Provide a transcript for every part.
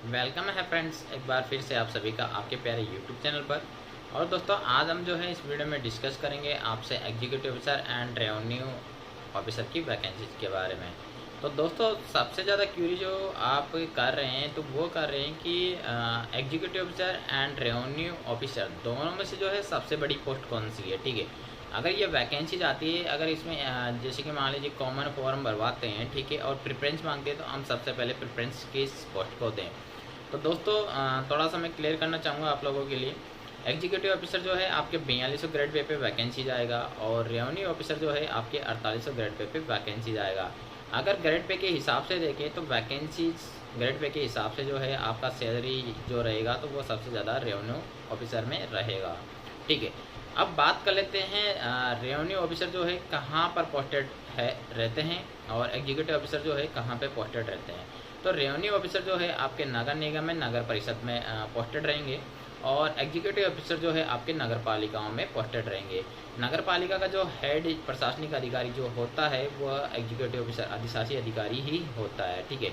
Welcome है friends, एक बार फिर से आप सभी का आपके प्यारे यूट्यूब चैनल पर। और दोस्तों, आज हम जो है इस वीडियो में डिस्कस करेंगे आपसे executive officer and revenue officer की वैकेंसीज के बारे में। तो दोस्तों, सबसे ज़्यादा क्यूरी जो आप कर रहे हैं तो वो कर रहे हैं कि executive officer and revenue officer दोनों में से जो है सबसे बड़ी पोस्ट कौन सी है। ठीक है, अगर ये वैकेंसीज आती है, अगर इसमें जैसे कि मान लीजिए कॉमन फॉर्म भरवाते हैं, ठीक है, और प्रेफरेंस मांगते हैं, तो हम सबसे पहले प्रेफरेंस किस पोस्ट को दें। तो दोस्तों, थोड़ा सा मैं क्लियर करना चाहूँगा आप लोगों के लिए। एग्जीक्यूटिव ऑफिसर जो है आपके 4200 ग्रेड पे वैकेंसी जाएगा, और रेवेन्यू ऑफिसर जो है आपके 4800 ग्रेड पे वैकेंसी जाएगा। अगर ग्रेड पे के हिसाब से देखें तो वैकेंसीज ग्रेड पे के हिसाब से जो है आपका सैलरी जो रहेगा तो वो सबसे ज़्यादा रेवेन्यू ऑफिसर में रहेगा। ठीक है, अब बात कर लेते हैं रेवेन्यू ऑफिसर जो है कहाँ पर पोस्टेड है रहते हैं, और एग्जीक्यूटिव ऑफिसर जो है कहाँ पे पोस्टेड रहते हैं। तो रेवेन्यू ऑफिसर जो है आपके नगर निगम में, नगर परिषद में पोस्टेड रहेंगे, और एग्जीक्यूटिव ऑफिसर जो है आपके नगर पालिकाओं में पोस्टेड रहेंगे। नगर पालिका का जो हेड प्रशासनिक अधिकारी जो होता है वह एग्जीक्यूटिव ऑफिसर अधिशासी अधिकारी ही होता है। ठीक है,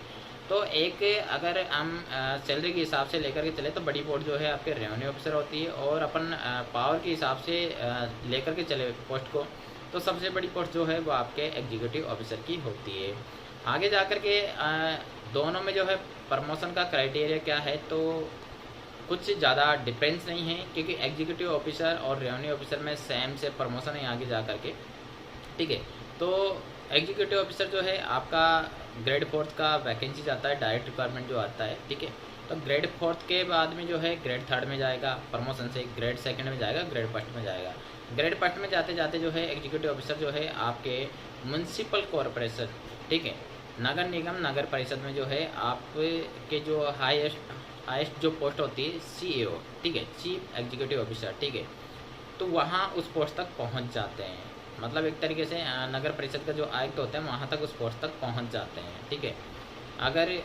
तो एक अगर हम सैलरी के हिसाब से लेकर के चले तो बड़ी पोस्ट जो है आपके रेवेन्यू ऑफिसर होती है, और अपन पावर के हिसाब से लेकर के चले पोस्ट को, तो सबसे बड़ी पोस्ट जो है वो आपके एग्जीक्यूटिव ऑफिसर की होती है। आगे जाकर के दोनों में जो है प्रमोशन का क्राइटेरिया क्या है, तो कुछ ज़्यादा डिफरेंस नहीं है, क्योंकि एग्जीक्यूटिव ऑफिसर और रेवेन्यू ऑफिसर में सेम से प्रमोशन है आगे जा कर के। ठीक है, तो एग्जीक्यूटिव ऑफिसर जो है आपका ग्रेड फोर्थ का वैकेंसी जाता है, डायरेक्ट रिक्वायरमेंट जो आता है। ठीक है, तो ग्रेड फोर्थ के बाद में जो है ग्रेड थर्ड में जाएगा, प्रमोशन से ग्रेड सेकंड में जाएगा, ग्रेड फर्स्ट में जाएगा। ग्रेड फर्स्ट में जाते जाते जो है एग्जीक्यूटिव ऑफिसर जो है आपके म्यूनसिपल कॉरपोरेशन, ठीक है, नगर निगम, नगर परिषद में जो है आपके जो हाईएस्ट जो पोस्ट होती है CEO, ठीक है, चीफ एग्जीक्यूटिव ऑफिसर। ठीक है, तो वहाँ उस पोस्ट तक पहुँच जाते हैं, मतलब एक तरीके से नगर परिषद का जो आयुक्त होते हैं वहाँ तक उस पोस्ट तक पहुँच जाते हैं। ठीक है, अगर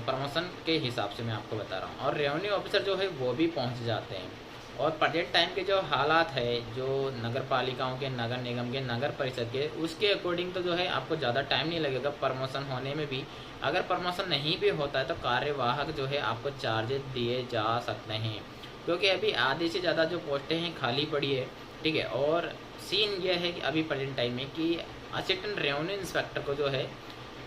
प्रमोशन के हिसाब से मैं आपको बता रहा हूँ, और रेवेन्यू ऑफिसर जो है वो भी पहुँच जाते हैं। और प्रेजेंट टाइम के जो हालात है, जो नगर पालिकाओं के, नगर निगम के, नगर परिषद के, उसके अकॉर्डिंग तो जो है आपको ज़्यादा टाइम नहीं लगेगा प्रमोशन होने में भी। अगर प्रमोशन नहीं भी होता है तो कार्यवाहक जो है आपको चार्जेस दिए जा सकते हैं, क्योंकि अभी आधे से ज़्यादा जो पोस्टें हैं खाली पड़ी है। ठीक है, और सीन यह है कि अभी प्रेजेंट टाइम में कि असिस्टेंट रेवेन्यू इंस्पेक्टर को जो है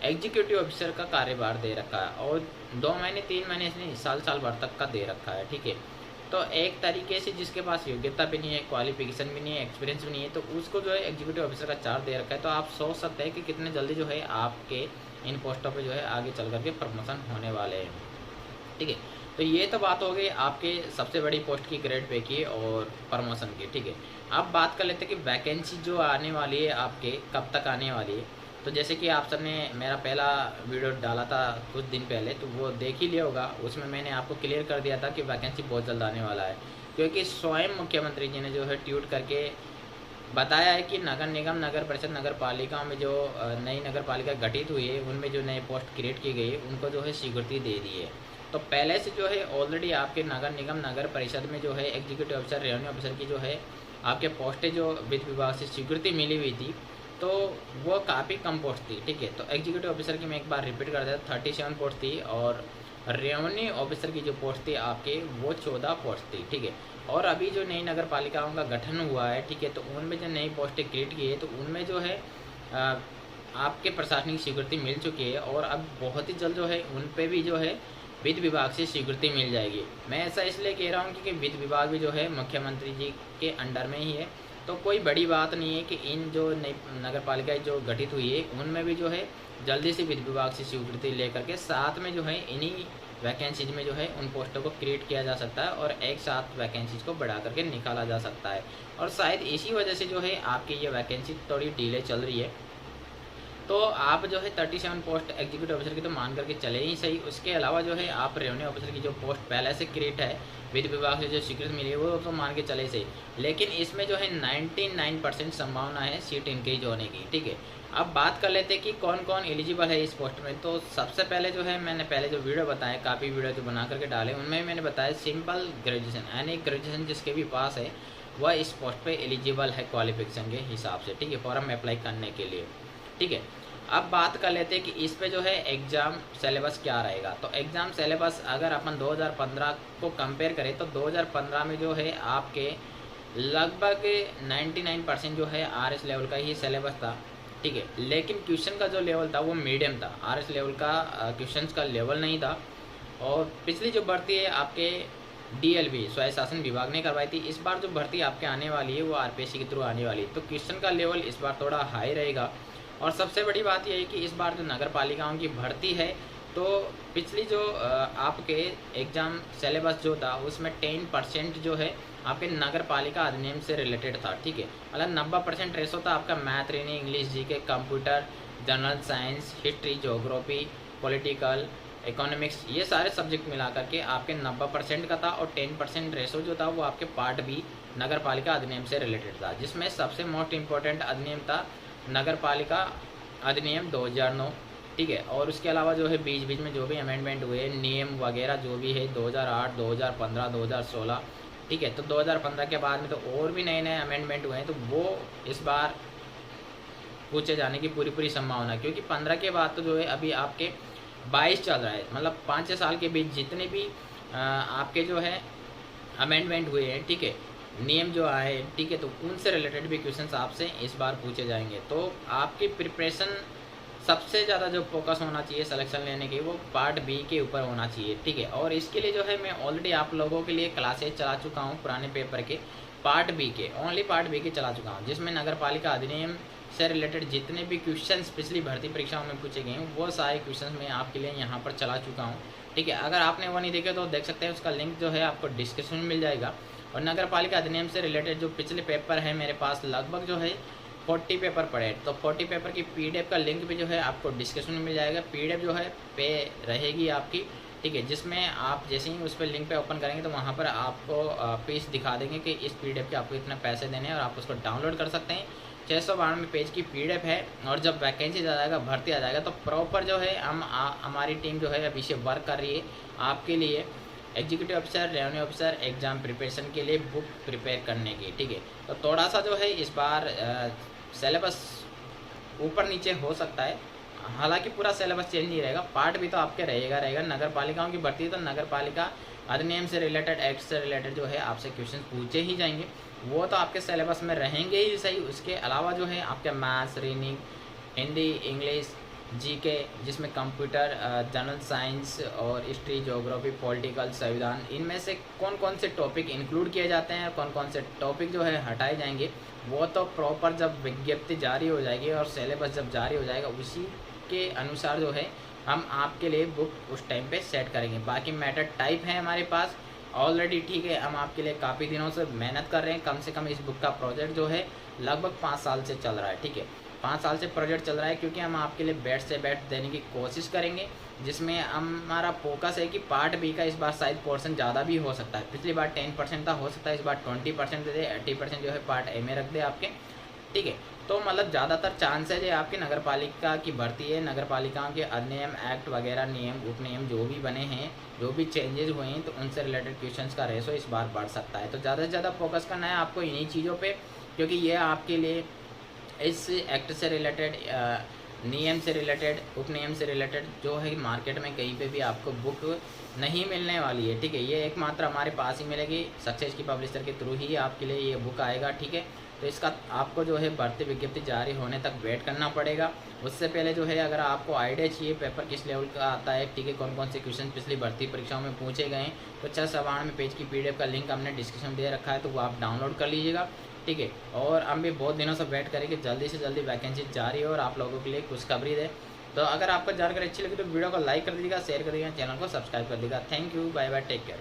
एग्जीक्यूटिव ऑफिसर का कार्यभार दे रखा है, और 2 महीने 3 महीने से नहीं, साल साल भर तक का दे रखा है। ठीक है, तो एक तरीके से जिसके पास योग्यता भी नहीं है, क्वालिफिकेशन भी नहीं है, एक्सपीरियंस भी नहीं है, तो उसको जो है एग्जीक्यूटिव ऑफिसर का चार्ज दे रखा है। तो आप सोच सकते हैं कि कितने जल्दी जो है आपके इन पोस्टों पे जो है आगे चल करके प्रमोशन होने वाले हैं। ठीक है, तो ये तो बात हो गई आपके सबसे बड़ी पोस्ट की, ग्रेड पे की और प्रमोशन की। ठीक है, अब बात कर लेते हैं कि वैकेंसी जो आने वाली है आपके कब तक आने वाली है। तो जैसे कि आप सबने मेरा पहला वीडियो डाला था कुछ दिन पहले, तो वो देख ही लिया होगा। उसमें मैंने आपको क्लियर कर दिया था कि वैकेंसी बहुत जल्द आने वाला है, क्योंकि स्वयं मुख्यमंत्री जी ने जो है ट्वीट करके बताया है कि नगर निगम, नगर परिषद, नगर पालिकाओं में जो नई नगर पालिका गठित हुई है उनमें जो नए पोस्ट क्रिएट की गई है उनको जो है स्वीकृति दे दी है। तो पहले से जो है ऑलरेडी आपके नगर निगम, नगर परिषद में जो है एग्जीक्यूटिव ऑफिसर, रेवेन्यू ऑफिसर की जो है आपके पोस्टें जो वित्त विभाग से स्वीकृति मिली हुई थी, तो वो काफ़ी कम पोस्ट थी। ठीक है, तो एग्जीक्यूटिव ऑफिसर की मैं एक बार रिपीट कर देता, 37 पोस्ट थी, और रेवेन्यू ऑफिसर की जो पोस्ट थी आपके वो 14 पोस्ट थी। ठीक है, और अभी जो नई नगर पालिकाओं का गठन हुआ है, ठीक है, तो उनमें जो नई पोस्टें क्रिएट की है तो उनमें जो है आपके प्रशासनिक स्वीकृति मिल चुकी है, और अब बहुत ही जल्द जो है उन पर भी जो है वित्त विभाग से स्वीकृति मिल जाएगी। मैं ऐसा इसलिए कह रहा हूँ क्योंकि वित्त विभाग भी जो है मुख्यमंत्री जी के अंडर में ही है, तो कोई बड़ी बात नहीं है कि इन जो नई नगर पालिकाएँ जो गठित हुई है उनमें भी जो है जल्दी से वित्त विभाग से स्वीकृति लेकर के साथ में जो है इन्हीं वैकेंसीज में जो है उन पोस्टों को क्रिएट किया जा सकता है, और एक साथ वैकेंसीज को बढ़ा करके निकाला जा सकता है। और शायद इसी वजह से जो है आपकी ये वैकेंसी थोड़ी डिले चल रही है। तो आप जो है 37 पोस्ट एग्जीक्यूटिव ऑफिसर की तो मान करके चले ही सही, उसके अलावा जो है आप रेवेन्यू ऑफिसर की जो पोस्ट पहले से क्रिएट है, वित्त विभाग से जो स्वीकृति मिली है वो तो मान के चले सही, लेकिन इसमें जो है 99% संभावना है सीट इंक्रीज होने की। ठीक है, अब बात कर लेते हैं कि कौन कौन एलिजिबल है इस पोस्ट में। तो सबसे पहले जो है मैंने पहले जो वीडियो बताया, काफ़ी वीडियो जो बना करके डाले, उनमें मैंने बताया सिंपल ग्रेजुएशन, यानी ग्रेजुएशन जिसके भी पास है वह इस पोस्ट पे एलिजिबल है क्वालिफिकेशन के हिसाब से। ठीक है, फॉर्म अप्लाई करने के लिए। ठीक है, अब बात कर लेते हैं कि इस पे जो है एग्ज़ाम सिलेबस क्या रहेगा। तो एग्ज़ाम सिलेबस अगर अपन 2015 को कंपेयर करें तो 2015 में जो है आपके लगभग 99% जो है आरएस लेवल का ही सिलेबस था, ठीक है। लेकिन क्वेश्चन का जो लेवल था वो मीडियम था, आरएस लेवल का क्वेश्चंस का लेवल नहीं था। और पिछली जो भर्ती है आपके डीएलवी स्वायत्त शासन विभाग ने करवाई थी, इस बार जो भर्ती आपके आने वाली है वो आरपीएससी के थ्रू आने वाली है, तो क्वेश्चन का लेवल इस बार थोड़ा हाई रहेगा। और सबसे बड़ी बात यह है कि इस बार जो नगर पालिकाओं की भर्ती है तो पिछली जो आपके एग्ज़ाम सिलेबस जो था उसमें 10% जो है आपके नगर पालिका अधिनियम से रिलेटेड था, ठीक है। मतलब 90% रेशो था आपका math, reasoning, English, GK, computer, general science, history, geography, political, economics, ये सारे सब्जेक्ट मिला करके आपके 90% का था। और 10% रेशो जो था वो आपके पार्ट बी नगर पालिका अधिनियम से रिलेटेड था, जिसमें सबसे मोस्ट इम्पोर्टेंट अधिनियम था नगर पालिका अधिनियम 2009, ठीक है। और उसके अलावा जो है बीच बीच में जो भी अमेंडमेंट हुए, नियम वगैरह जो भी है 2008, 2015, 2016, ठीक है। तो 2015 के बाद में तो और भी नए नए अमेंडमेंट हुए हैं, तो वो इस बार पूछे जाने की पूरी संभावना, क्योंकि 15 के बाद तो जो है अभी आपके 22 चल रहा है, मतलब 5-6 साल के बीच जितने भी आपके जो है अमेंडमेंट हुए हैं, ठीक है, नियम जो आए, ठीक है, तो उनसे रिलेटेड भी क्वेश्चंस आपसे इस बार पूछे जाएंगे। तो आपकी प्रिपरेशन सबसे ज़्यादा जो फोकस होना चाहिए सिलेक्शन लेने की वो पार्ट बी के ऊपर होना चाहिए, ठीक है। और इसके लिए जो है मैं ऑलरेडी आप लोगों के लिए क्लासेज चला चुका हूँ पुराने पेपर के, पार्ट बी के, ओनली पार्ट बी के चला चुका हूँ, जिसमें नगर पालिका अधिनियम से रिलेटेड जितने भी क्वेश्चंस पिछली भर्ती परीक्षाओं में पूछे गए हैं वो सारे क्वेश्चंस मैं आपके लिए यहाँ पर चला चुका हूँ, ठीक है। अगर आपने वो नहीं देखे तो देख सकते हैं, उसका लिंक जो है आपको डिस्क्रिप्शन में मिल जाएगा। और नगर पालिका अधिनियम से रिलेटेड जो पिछले पेपर है मेरे पास लगभग जो है 40 पेपर पड़े, तो 40 पेपर की पीडीएफ का लिंक भी जो है आपको डिस्क्रिप्शन में मिल जाएगा। पीडीएफ जो है पे रहेगी आपकी, ठीक है, जिसमें आप जैसे ही उस पर लिंक पे ओपन करेंगे तो वहाँ पर आपको पेज दिखा देंगे कि इस पीडीएफ के आपको इतना पैसे देने हैं और आप उसको डाउनलोड कर सकते हैं। 692 पेज की पीडीएफ है। और जब वैकेंसी आ जाएगा, भर्ती आ जाएगा, तो प्रॉपर जो है हमारी टीम जो है अभी से वर्क कर रही है आपके लिए executive officer, revenue officer exam preparation के लिए बुक प्रिपेयर करने की, ठीक है। तो थोड़ा सा जो है इस बार सिलेबस ऊपर नीचे हो सकता है, हालांकि पूरा सिलेबस चेंज नहीं रहेगा, पार्ट भी तो आपके रहेगा। नगर पालिकाओं की भर्ती तो नगर पालिका अधिनियम से रिलेटेड, एक्ट से रिलेटेड जो है आपसे क्वेश्चन पूछे ही जाएंगे, वो तो आपके सिलेबस में रहेंगे ही सही। उसके अलावा जो है आपके maths, reasoning, Hindi, English, GK, जिसमें कंप्यूटर, जनरल साइंस और हिस्ट्री, ज्योग्राफी, पॉलिटिकल, संविधान, इनमें से कौन कौन से टॉपिक इंक्लूड किए जाते हैं, कौन कौन से टॉपिक जो है हटाए जाएंगे, वो तो प्रॉपर जब विज्ञप्ति जारी हो जाएगी और सिलेबस जब जारी हो जाएगा उसी के अनुसार जो है हम आपके लिए बुक उस टाइम पे सेट करेंगे। बाकी मैटर टाइप है हमारे पास ऑलरेडी, ठीक है। हम आपके लिए काफ़ी दिनों से मेहनत कर रहे हैं, कम से कम इस बुक का प्रोजेक्ट जो है लगभग 5 साल से चल रहा है, ठीक है। 5 साल से प्रोजेक्ट चल रहा है, क्योंकि हम आपके लिए बेस्ट से बेस्ट देने की कोशिश करेंगे, जिसमें हमारा फोकस है कि पार्ट बी का इस बार शायद पोर्शन ज़्यादा भी हो सकता है। पिछली बार 10% था, हो सकता है इस बार 20% दे दे, 80% जो है पार्ट ए में रख दे आपके, ठीक है। तो मतलब ज़्यादातर चांसेज है आपकी नगर पालिका की भर्ती है, नगर पालिकाओं के अधिनियम, एक्ट वगैरह, नियम, उपनियम जो भी बने हैं, जो भी चेंजेस हुए हैं, तो उनसे रिलेटेड क्वेश्चंस का रेशो इस बार बढ़ सकता है। तो ज़्यादा से ज़्यादा फोकस करना है आपको इन्हीं चीज़ों पे, क्योंकि ये आपके लिए इस एक्ट से रिलेटेड, नियम से रिलेटेड, उपनियम से रिलेटेड जो है मार्केट में कहीं पे भी आपको बुक नहीं मिलने वाली है, ठीक है। ये एकमात्र हमारे पास ही मिलेगी, सक्सेस की पब्लिशर के थ्रू ही आपके लिए ये बुक आएगा, ठीक है। तो इसका आपको जो है भर्ती विज्ञप्ति जारी होने तक वेट करना पड़ेगा। उससे पहले जो है अगर आपको आइडिया चाहिए पेपर किस लेवल का आता है, ठीक है, कौन कौन से क्वेश्चन पिछली भर्ती परीक्षाओं में पूछे गए हैं, तो 692 पेज की पीडीएफ का लिंक हमने डिस्क्रिप्शन दे रखा है, तो वो आप डाउनलोड कर लीजिएगा, ठीक है। और हम भी बहुत दिनों से वेट करें कि जल्दी से जल्दी वैकेंसी जारी हो और आप लोगों के लिए खुशखबरी दे। तो अगर आपको जानकारी अच्छी लगी तो वीडियो को लाइक कर दीजिएगा, शेयर कर दीजिएगा, चैनल को सब्सक्राइब कर दीजिएगा। Thank you, bye bye, take care.